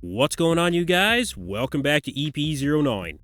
What's going on, you guys? Welcome back to EP09.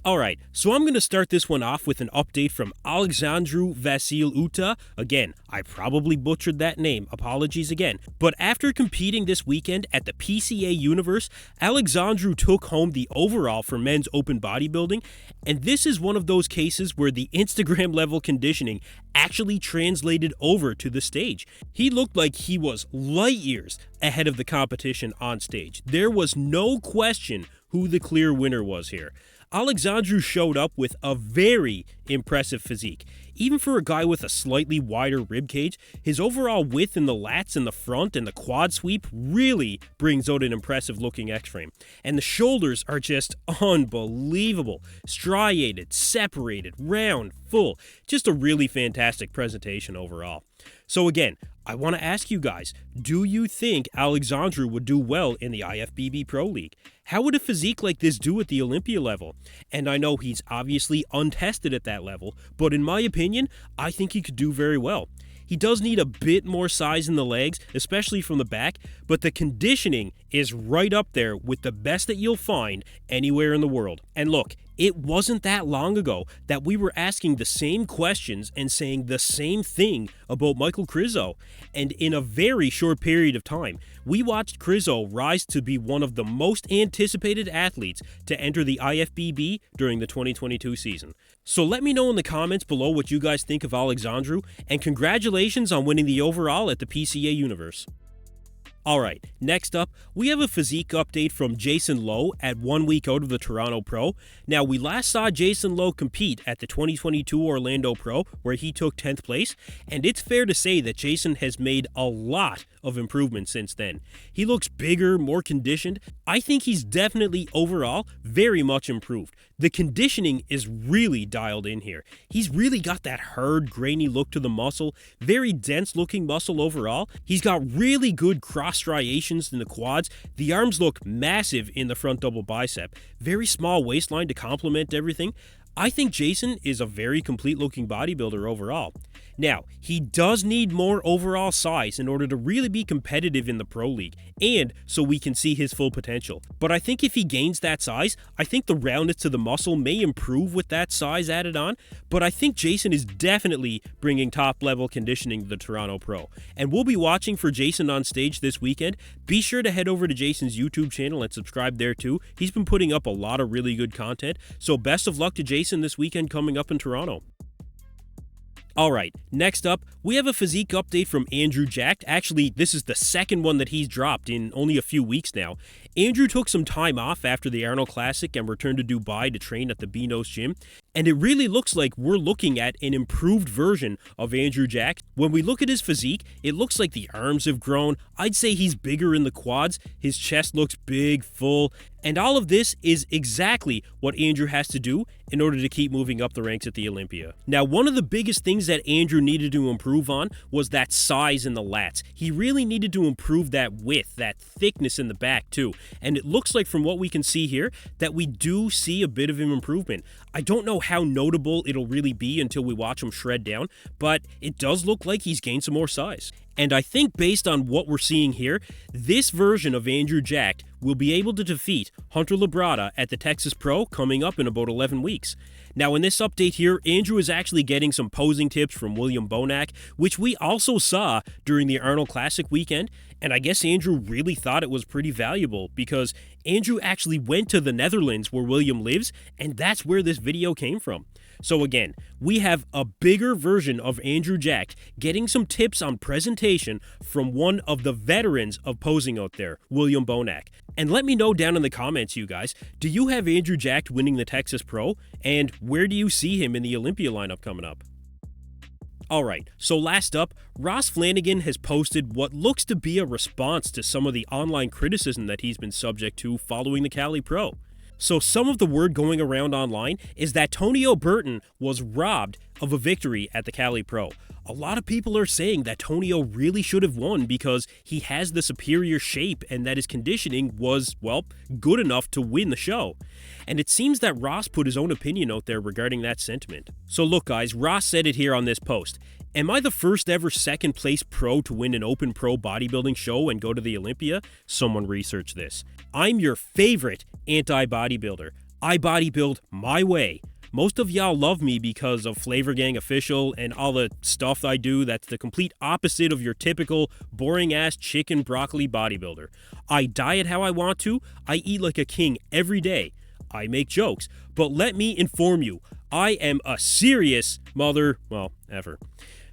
Alright, so I'm going to start this one off with an update from Alexandru-Vasile Uta. Again, I probably butchered that name, apologies again. But after competing this weekend at the PCA Universe, Alexandru took home the overall for men's open bodybuilding, and this is one of those cases where the Instagram level conditioning actually translated over to the stage. He looked like he was light years ahead of the competition on stage. There was no question who the clear winner was here. Alexandru showed up with a very impressive physique. Even for a guy with a slightly wider ribcage, his overall width in the lats in the front and the quad sweep really brings out an impressive looking X-frame. And the shoulders are just unbelievable. Striated, separated, round, full. Just a really fantastic presentation overall. So again, I want to ask you guys, do you think Alexandru would do well in the IFBB Pro League? How would a physique like this do at the Olympia level? And I know he's obviously untested at that level, but in my opinion, I think he could do very well. He does need a bit more size in the legs, especially from the back, but the conditioning is right up there with the best that you'll find anywhere in the world. And look, it wasn't that long ago that we were asking the same questions and saying the same thing about Michael Krizo. And in a very short period of time, we watched Krizo rise to be one of the most anticipated athletes to enter the IFBB during the 2022 season. So let me know in the comments below what you guys think of Alexandru, and congratulations on winning the overall at the PCA Universe. Alright, next up, we have a physique update from Jason Lowe at 1 week out of the Toronto Pro. Now, we last saw Jason Lowe compete at the 2022 Orlando Pro, where he took 10th place, and it's fair to say that Jason has made a lot of improvements since then. He looks bigger, more conditioned. I think he's definitely overall very much improved. The conditioning is really dialed in here. He's really got that hard, grainy look to the muscle, very dense looking muscle overall. He's got really good cross striations in the quads. The arms look massive in the front double bicep. Very small waistline to complement everything. I think Jason is a very complete looking bodybuilder overall. Now, he does need more overall size in order to really be competitive in the Pro League, and so we can see his full potential. But I think if he gains that size, I think the roundness to the muscle may improve with that size added on, but I think Jason is definitely bringing top level conditioning to the Toronto Pro. And we'll be watching for Jason on stage this weekend. Be sure to head over to Jason's YouTube channel and subscribe there too. He's been putting up a lot of really good content, so best of luck to Jason this weekend coming up in Toronto. Alright, next up, we have a physique update from Andrew Jack. Actually, this is the second one that he's dropped in only a few weeks now. Andrew took some time off after the Arnold Classic and returned to Dubai to train at the Benos gym. And it really looks like we're looking at an improved version of Andrew Jack. When we look at his physique, it looks like the arms have grown. I'd say he's bigger in the quads. His chest looks big, full. And all of this is exactly what Andrew has to do in order to keep moving up the ranks at the Olympia. Now, one of the biggest things that Andrew needed to improve on was that size in the lats. He really needed to improve that width, that thickness in the back too. And it looks like from what we can see here that we do see a bit of an improvement. I don't know how notable it'll really be until we watch him shred down, but it does look like he's gained some more size. And I think based on what we're seeing here, this version of Andrew Jack will be able to defeat Hunter Labrada at the Texas Pro coming up in about 11 weeks. Now in this update here, Andrew is actually getting some posing tips from William Bonac, which we also saw during the Arnold Classic weekend, and I guess Andrew really thought it was pretty valuable because Andrew actually went to the Netherlands where William lives, and that's where this video came from. So again, we have a bigger version of Andrew Jack getting some tips on presentation from one of the veterans of posing out there, William Bonac. And let me know down in the comments, you guys, do you have Andrew Jack winning the Texas Pro? And where do you see him in the Olympia lineup coming up? Alright, so last up, Ross Flanigan has posted what looks to be a response to some of the online criticism that he's been subject to following the Cali Pro. So some of the word going around online is that Tonio Burton was robbed of a victory at the Cali Pro. A lot of people are saying that Tonio really should have won because he has the superior shape and that his conditioning was, well, good enough to win the show. And it seems that Ross put his own opinion out there regarding that sentiment. So look guys, Ross said it here on this post. Am I the first ever second place pro to win an open pro bodybuilding show and go to the Olympia? Someone research this. I'm your favorite anti-bodybuilder. I bodybuild my way. Most of y'all love me because of Flavor Gang Official and all the stuff I do that's the complete opposite of your typical boring-ass chicken broccoli bodybuilder. I diet how I want to, I eat like a king every day. I make jokes, but let me inform you, I am a serious effer.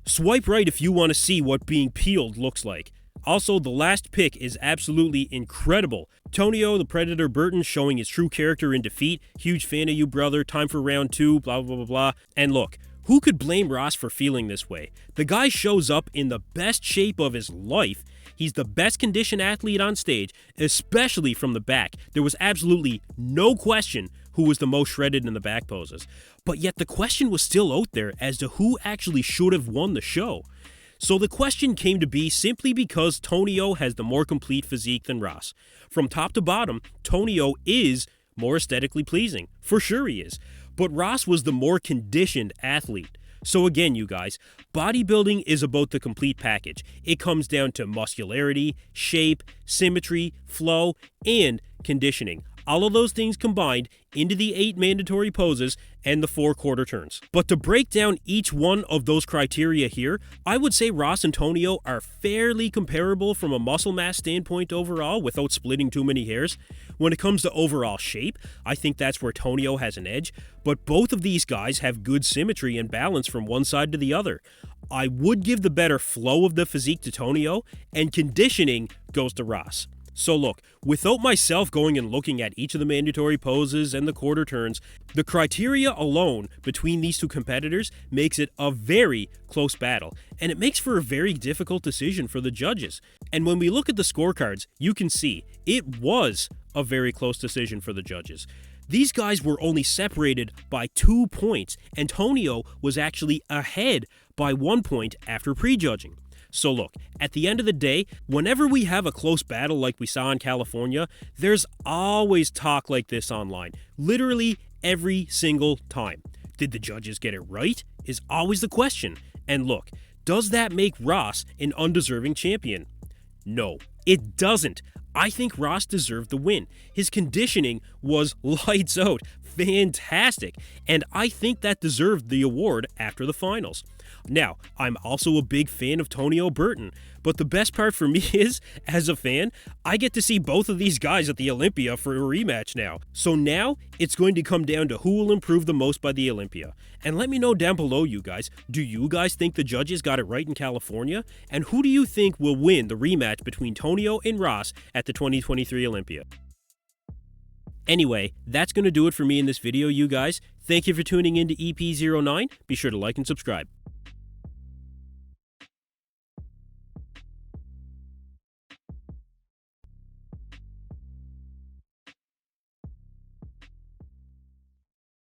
Swipe right if you want to see what being peeled looks like. Also, the last pick is absolutely incredible. Tonio the Predator Burton showing his true character in defeat. Huge fan of you, brother. Time for round 2, blah, blah, blah, blah. And look, who could blame Ross for feeling this way? The guy shows up in the best shape of his life. He's the best conditioned athlete on stage, especially from the back. There was absolutely no question who was the most shredded in the back poses. But yet the question was still out there as to who actually should have won the show. So the question came to be simply because Tonio has the more complete physique than Ross. From top to bottom, Tonio is more aesthetically pleasing. For sure he is. But Ross was the more conditioned athlete. So again, you guys, bodybuilding is about the complete package. It comes down to muscularity, shape, symmetry, flow, and conditioning. All of those things combined into the 8 mandatory poses and the 4 quarter turns. But to break down each one of those criteria here, I would say Ross and Tonio are fairly comparable from a muscle mass standpoint overall without splitting too many hairs. When it comes to overall shape, I think that's where Tonio has an edge, but both of these guys have good symmetry and balance from one side to the other. I would give the better flow of the physique to Tonio, and conditioning goes to Ross. So look, without myself going and looking at each of the mandatory poses and the quarter turns, the criteria alone between these two competitors makes it a very close battle, and it makes for a very difficult decision for the judges. And when we look at the scorecards, you can see it was a very close decision for the judges. These guys were only separated by 2 points, and Tonio was actually ahead by 1 point after prejudging. So look, at the end of the day, whenever we have a close battle like we saw in California, there's always talk like this online. Literally every single time. Did the judges get it right? Is always the question. And look, does that make Ross an undeserving champion? No, it doesn't. I think Ross deserved the win. His conditioning was lights out, fantastic, and I think that deserved the award after the finals. Now, I'm also a big fan of Tonio Burton, but the best part for me is, as a fan, I get to see both of these guys at the Olympia for a rematch now. So now, it's going to come down to who will improve the most by the Olympia. And let me know down below, you guys, do you guys think the judges got it right in California? And who do you think will win the rematch between Tonio and Ross at the 2023 Olympia? Anyway, that's going to do it for me in this video, you guys. Thank you for tuning in to EP09. Be sure to like and subscribe.